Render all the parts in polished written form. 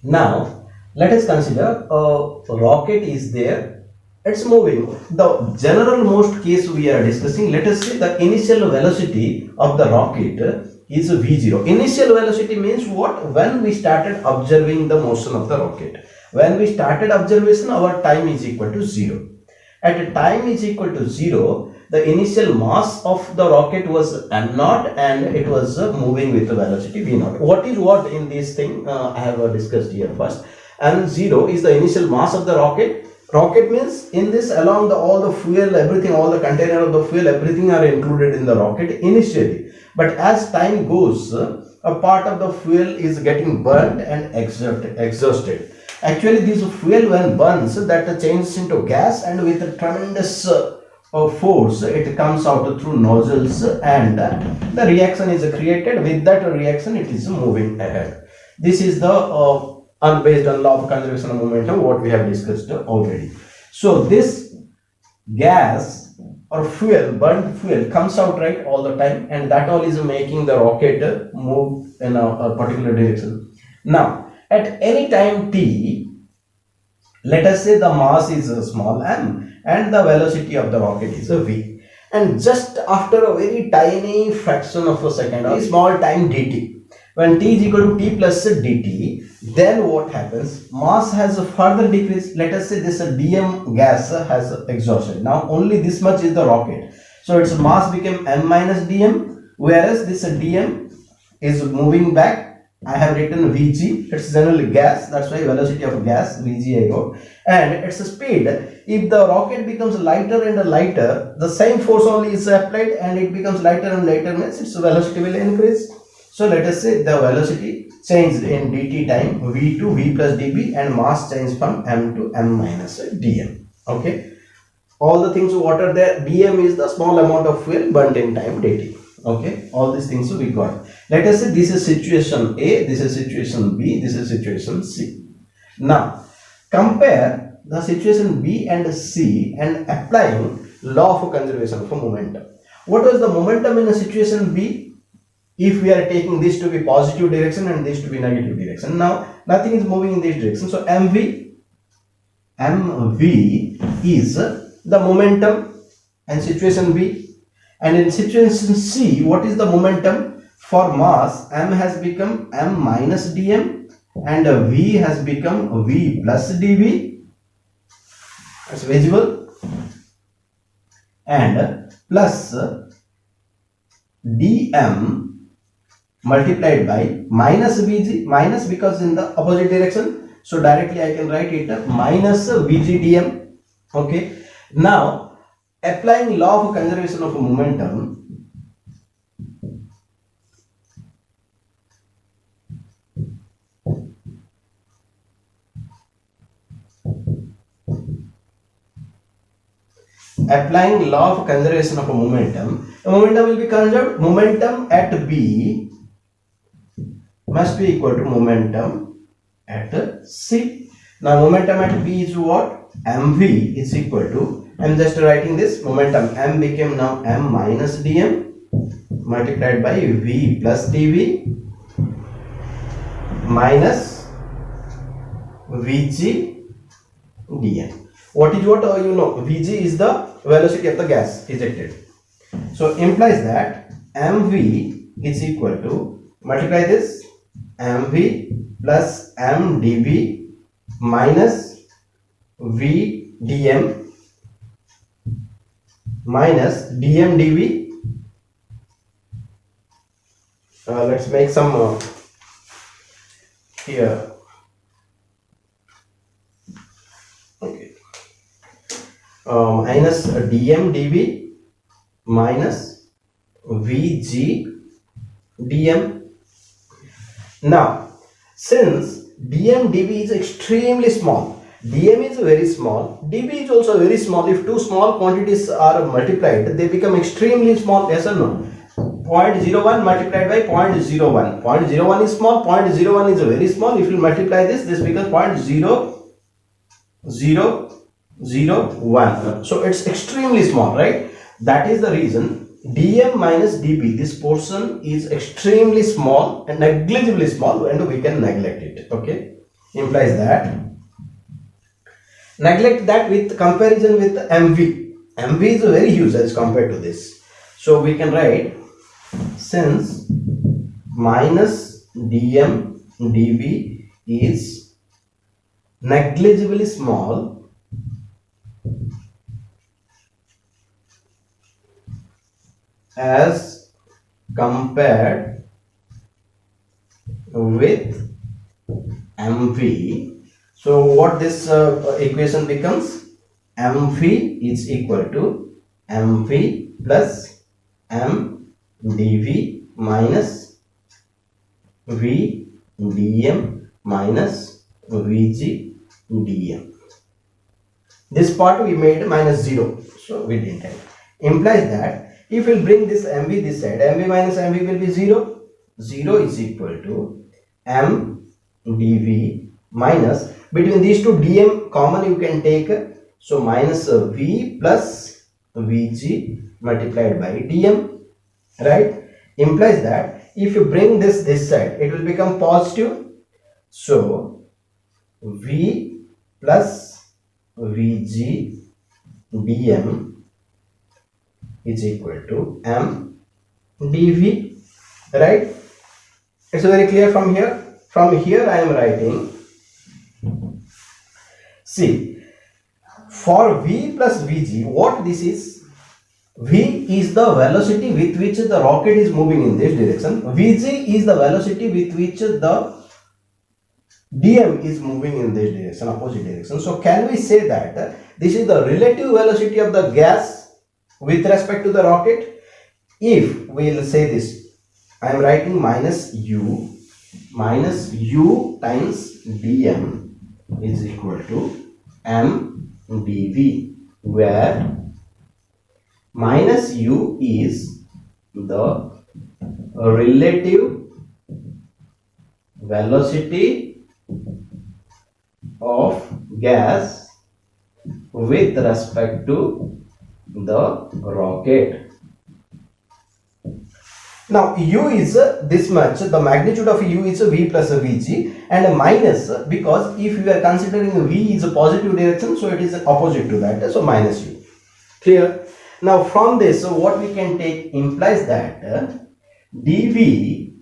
Now, let us consider a rocket is there, it's moving. The general most case we are discussing, let us say the initial velocity of the rocket is v0. Initial velocity means what? When we started observing the motion of the rocket. When we started observation, our time is equal to 0. At a time is equal to 0, the initial mass of the rocket was m0 and it was moving with the velocity v0. What is what in this thing I have discussed here first. M0 is the initial mass of the rocket. Rocket means in this along the all the fuel, everything, all the container of the fuel, everything are included in the rocket initially. But as time goes, a part of the fuel is getting burnt and exhausted. Actually, this fuel when burns, that changes into gas, and with a tremendous force, it comes out through nozzles, and the reaction is created. With that reaction, it is moving ahead. This is the based on law of conservation of momentum, what we have discussed already. So this gas or fuel, burnt fuel, comes out right all the time, and that all is making the rocket move in a particular direction. Now, at any time t, let us say the mass is a small m and the velocity of the rocket is a v, and just after a very tiny fraction of a second, a small time dt, when t is equal to t plus dt, then what happens? Mass has further decreased. Let us say this dm gas has exhausted. Now only this much is the rocket, so its mass became m minus dm, whereas this dm is moving back. I have written Vg, it's generally gas, that's why velocity of gas, Vg I wrote, and its speed. If the rocket becomes lighter and lighter, the same force only is applied and it becomes lighter and lighter, means its velocity will increase. So let us say the velocity changed in dt time, v to v plus db, and mass changed from m to m minus dm. Okay, all the things what are there, dm is the small amount of fuel burnt in time dt. Okay, all these things we got. Let us say this is situation A, this is situation B, this is situation C. Now, compare the situation B and C and applying law of conservation of momentum. What was the momentum in a situation B? If we are taking this to be positive direction and this to be negative direction. Now, nothing is moving in this direction. So, mv is the momentum in situation B. And in situation C, what is the momentum? For mass, m has become m minus dm and v has become v plus dv. It's visible. And plus dm multiplied by minus vg, minus because in the opposite direction. So directly I can write it minus vg dm. Okay. Now, applying law of conservation of momentum, applying law of conservation of momentum, the momentum will be conserved. Momentum at B must be equal to momentum at C. Now momentum at B is what? mv is equal to, I am just writing this, momentum m became now m minus dm multiplied by v plus dv minus vg dm. What is what? You know, Vg is the velocity of the gas ejected. So implies that mv is equal to, multiply this, mv plus mdv minus v dm minus dm dv. Let's make some here. Okay. Minus dm dv minus vg dm. Now, since dm dv is extremely small, dm is very small, dv is also very small. If two small quantities are multiplied, they become extremely small. Yes or no? 0.01 multiplied by 0.01. 0.01 is small, 0.01 is very small. If you multiply this, this becomes 0.0001. So it's extremely small, right? That is the reason dm minus dp, this portion is extremely small and negligibly small, and we can neglect it. Okay. implies that, neglect that with comparison with mv. Mv is very huge as compared to this, so we can write, since minus dm dv is negligibly small as compared with mv. So what this equation becomes, mv is equal to mv plus m dv minus v dm minus vg dm. This part we made minus 0, so we didn't have. Implies that if we bring this mv this side, mv minus mv will be 0. 0 is equal to m dv minus, between these two dm common you can take, so minus v plus vg multiplied by dm, right? Implies that if you bring this side, it will become positive, so v plus vg dm is equal to m dv, right? It's very clear from here. From here I am writing, see, for v plus vg, what this is, v is the velocity with which the rocket is moving in this direction, vg is the velocity with which the dm is moving in this direction, opposite direction. So can we say that this is the relative velocity of the gas with respect to the rocket? If we will say this, I am writing minus u times dm is equal to m dv, where minus u is the relative velocity of gas with respect to the rocket. Now u is this much, the magnitude of u is v plus vg, and minus, because if you are considering v is a positive direction, so it is opposite to that, so minus u. Clear? Now from this, what we can take, implies that dv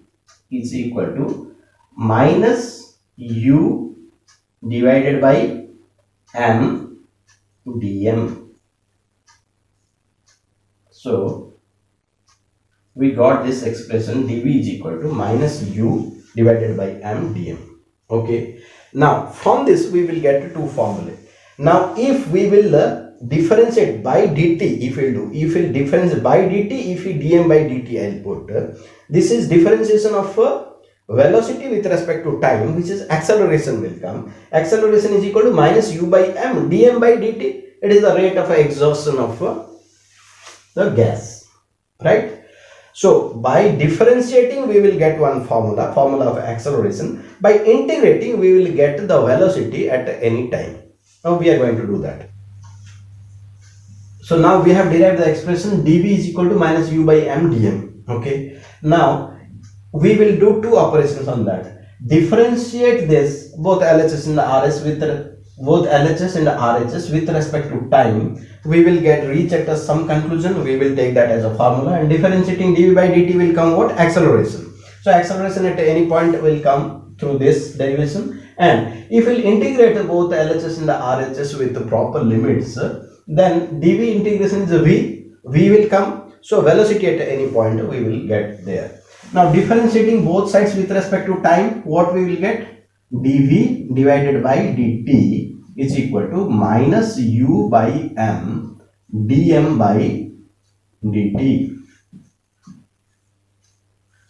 is equal to minus u divided by m dm. So we got this expression, dv is equal to minus u divided by m dm. Okay, now from this we will get two formulae. Now if we will differentiate by dt, if we differentiate by dt, if we dm by dt, I'll put this is differentiation of velocity with respect to time, which is acceleration will come. Acceleration is equal to minus u by m dm by dt. It is the rate of exhaustion of the gas, right? So by differentiating we will get one formula of acceleration. By integrating we will get the velocity at any time. Now we are going to do that. So now we have derived the expression dv is equal to minus u by m dm. Okay, now we will do two operations on that. Differentiate this both LHS and RS with both LHS and RHS with respect to time. We will reach at some conclusion. We will take that as a formula, and differentiating dv by dt will come what? Acceleration. So acceleration at any point will come through this derivation, and if we will integrate both LHS and the RHS with the proper limits, then dv integration is a v will come, so velocity at any point we will get there. Now differentiating both sides with respect to time, what we will get? dv divided by dt is equal to minus u by m dm by dt.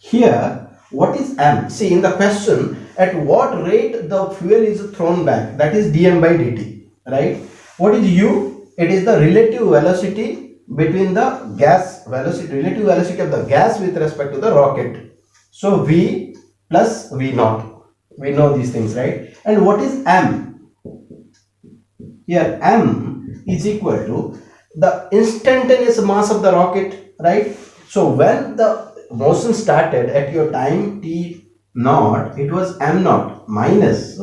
Here what is m? See, in the question, at what rate the fuel is thrown back, that is dm by dt, right? What is u? It is the relative velocity between the gas velocity, relative velocity of the gas with respect to the rocket. So v plus v naught, we know these things, right? And what is m? Here m is equal to the instantaneous mass of the rocket, right? So when the motion started at your time t naught, it was m naught minus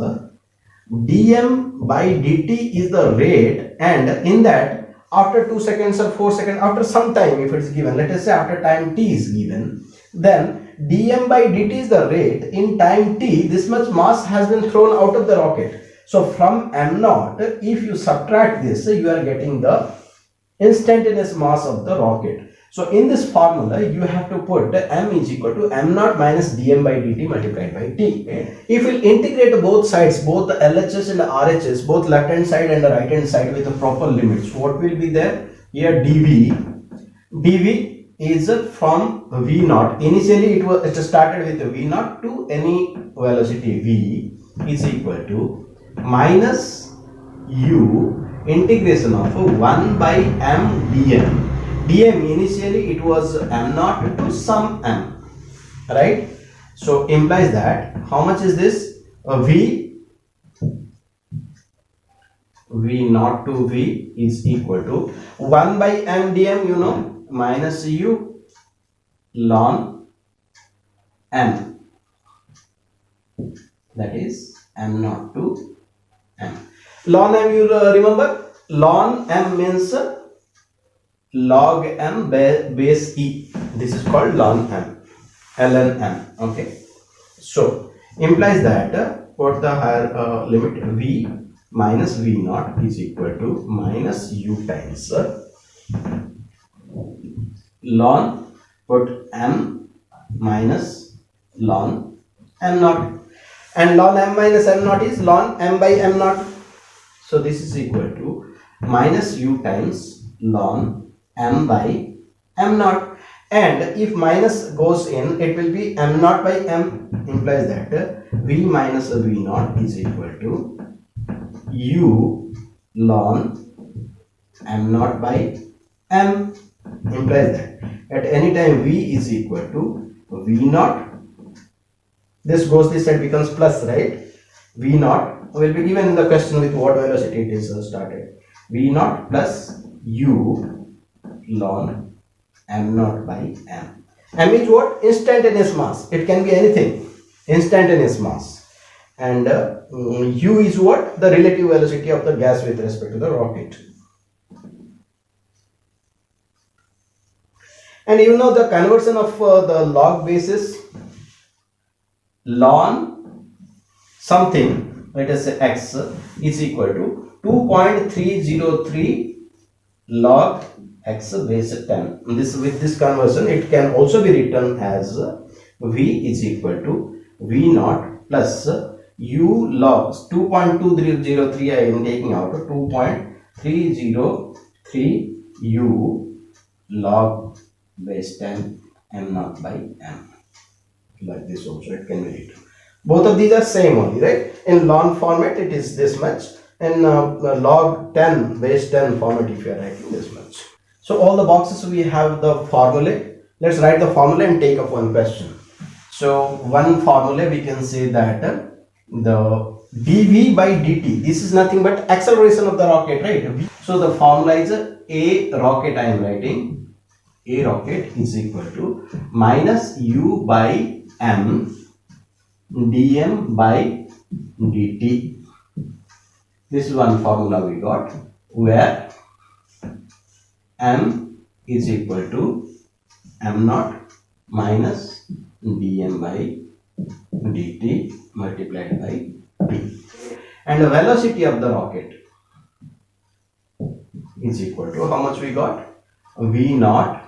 dm by dt is the rate, and in that after 2 seconds or 4 seconds, after some time, if it's given, let us say after time t is given, then dm by dt is the rate. In time t, this much mass has been thrown out of the rocket. So from m naught, if you subtract this, you are getting the instantaneous mass of the rocket. So in this formula, you have to put m is equal to m naught minus dm by dt multiplied by t. If we integrate both sides, both the LHS and the RHS, both left hand side and the right hand side with the proper limits, what will be there? Here dv is from v naught. Initially it started with v naught to any velocity v is equal to minus u integration of 1 by m dm. dm initially it was m naught to some m, right? So implies that how much is this? V naught to v is equal to 1 by m dm, you know, minus u ln m, that is m naught to m. Ln m, you remember, ln m means log m base e. This is called ln m, ln m. Okay, so implies that what the higher limit v minus v naught is equal to minus u times ln, put m minus ln m naught, and ln m minus m naught is ln m by m naught. So this is equal to minus u times ln m by m naught, and if minus goes in, it will be m naught by m, implies that v minus v naught is equal to u ln m naught by m, implies that at any time v is equal to v naught, this goes this side, becomes plus, right? V naught will be given in the question with what velocity it is started, v naught plus u ln m naught by m. M is what? Instantaneous mass. It can be anything, instantaneous mass. And u is what? The relative velocity of the gas with respect to the rocket. And you know the conversion of the log basis, ln something, let us say x, is equal to 2.303 log x base 10. This, with this conversion, it can also be written as v is equal to v naught plus u log 2.203. I am taking out 2.303 u log base 10 m naught by m. Like this also it can be written. Both of these are same only, right? In ln format it is this much, in log 10 base 10 format if you are writing this much. So all the boxes we have the formulae. Let's write the formula and take up one question. So one formula we can say that the dv by dt, this is nothing but acceleration of the rocket, right? So the formula is a rocket, I am writing a rocket is equal to minus u by m dm by dt. This is one formula we got, where m is equal to m naught minus dm by dt multiplied by t, and the velocity of the rocket is equal to how much we got? V naught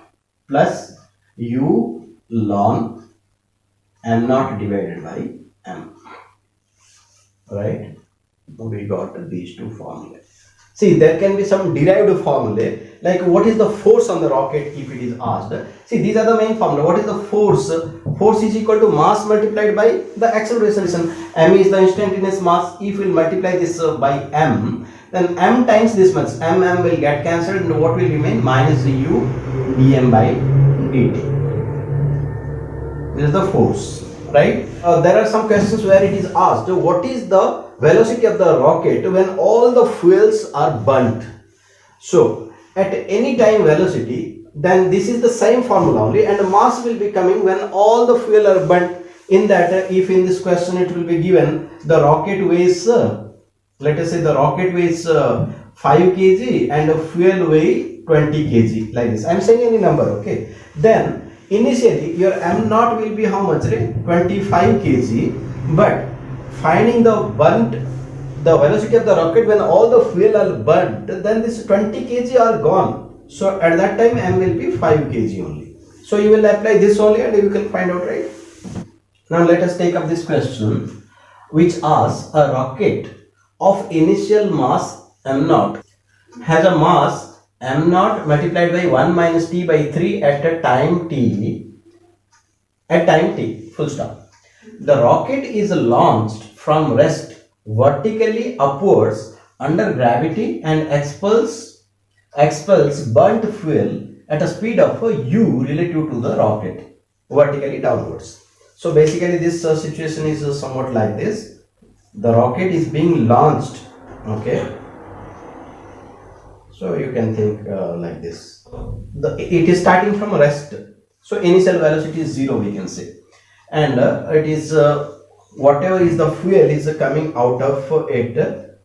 plus u ln m naught divided by m, right? We got these two formulas. See, there can be some derived formulae, like what is the force on the rocket if it is asked. See, these are the main formula. What is the force? Force is equal to mass multiplied by the acceleration. M is the instantaneous mass. If we multiply this by m, then m times this much, m will get cancelled, and what will remain? Minus u dm by dt. This is the force, right? There are some questions where it is asked, what is the velocity of the rocket when all the fuels are burnt? So at any time velocity, then this is the same formula only, and the mass will be coming when all the fuel are burnt. In that, if in this question it will be given the rocket weighs let us say the rocket weighs 5 kg and the fuel weigh 20 kg, like this. I am saying any number, okay. Then initially your m naught will be how much, right? 25 kg, but finding the velocity of the rocket when all the fuel are burnt, then this 20 kg are gone. So at that time m will be 5 kg only. So you will apply this only and you can find out, right? Now let us take up this question which asks a rocket of initial mass m naught has a mass m naught multiplied by 1 minus t by 3 at a time t, full stop. The rocket is launched from rest vertically upwards under gravity and expels burnt fuel at a speed of u relative to the rocket vertically downwards. So basically this situation is somewhat like this. The rocket is being launched, okay. So you can think like this. It is starting from rest. So initial velocity is 0, we can say. And it is whatever is the fuel is coming out of it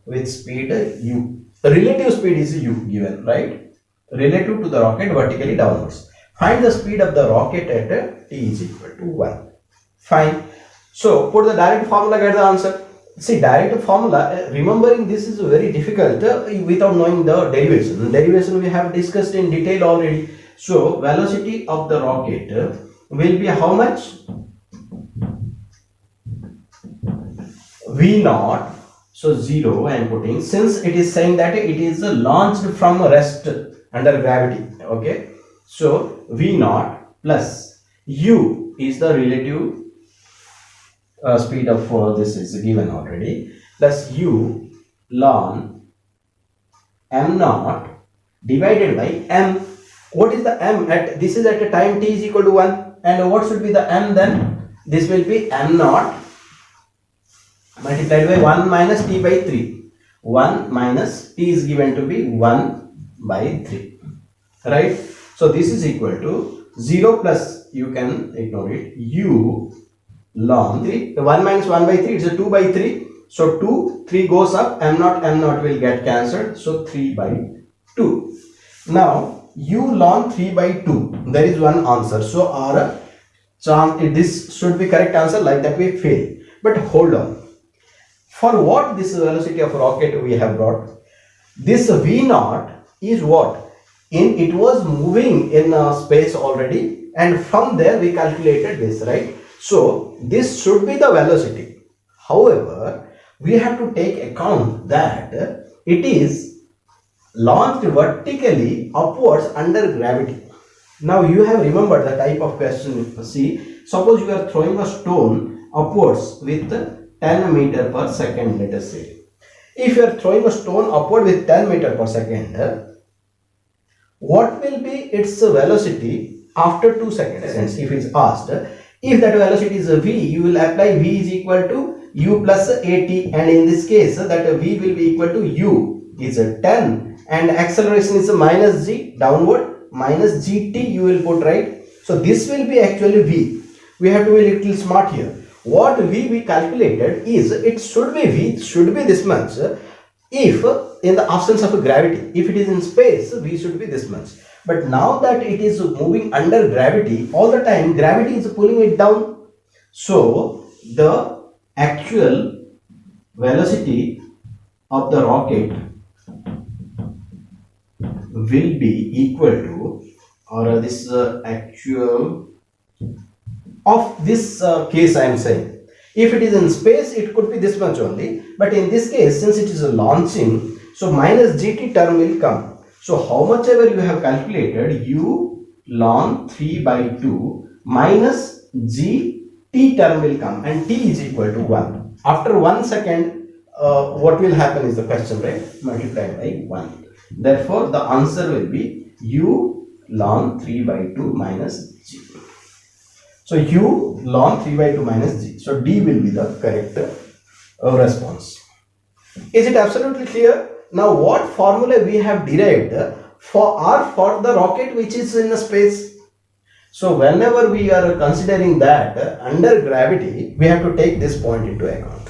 with speed u. The relative speed is u given, right? Relative to the rocket vertically downwards. Find the speed of the rocket at t is equal to 1. Fine. So put the direct formula, get the answer. See, direct formula, remembering this is very difficult without knowing the derivation. Derivation we have discussed in detail already. So velocity of the rocket will be how much? V naught. So 0 I am putting, since it is saying that it is launched from rest under gravity, okay. So V naught plus u is the relative speed of this is given already, plus u ln m naught divided by m. What is the m at? This is at a time t is equal to 1, and what should be the m then? This will be m naught multiplied by 1 minus t by 3. 1 minus t is given to be 1 by 3, right? So this is equal to 0 plus, you can ignore it, u ln 3. 1 minus 1 by 3, it's a 2 by 3. So 2, 3 goes up, m naught will get cancelled. So 3 by 2. Now u ln 3 by 2, there is one answer. So our this should be correct answer, like that we fail. But hold on. For what this velocity of rocket we have brought? This v naught is what? It was moving in space already, and from there we calculated this, right? So this should be the velocity. However, we have to take account that it is launched vertically upwards under gravity. Now you have remembered the type of question. See, suppose you are throwing a stone upwards with 10 meter per second, let us say. If you are throwing a stone upward with 10 meter per second, what will be its velocity after 2 seconds? If it is asked, if that velocity is v, you will apply v is equal to u plus at, and in this case that v will be equal to u is 10 and acceleration is minus g downward, minus gt you will put, right? So this will be actually v. We have to be a little smart here. What v we calculated is, it should be v, should be this much if in the absence of gravity. If it is in space, v should be this much. But now that it is moving under gravity, all the time gravity is pulling it down. So the actual velocity of the rocket will be equal to, or this actual of this case I am saying, if it is in space it could be this much only, but in this case since it is launching, so minus gt term will come. So how much ever you have calculated, u ln 3 by 2 minus gt term will come, and t is equal to 1. After 1 second, what will happen is the question, right? Multiplied by 1. Therefore, the answer will be u ln 3 by 2 minus g. So u ln 3 by 2 minus g. So d will be the correct response. Is it absolutely clear? Now what formula we have derived for the rocket which is in the space? So whenever we are considering that under gravity, we have to take this point into account.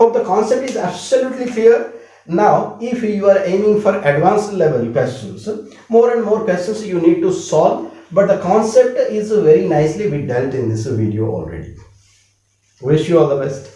Hope the concept is absolutely clear. Now, if you are aiming for advanced level questions, more and more questions you need to solve, but the concept is very nicely we dealt in this video already. Wish you all the best.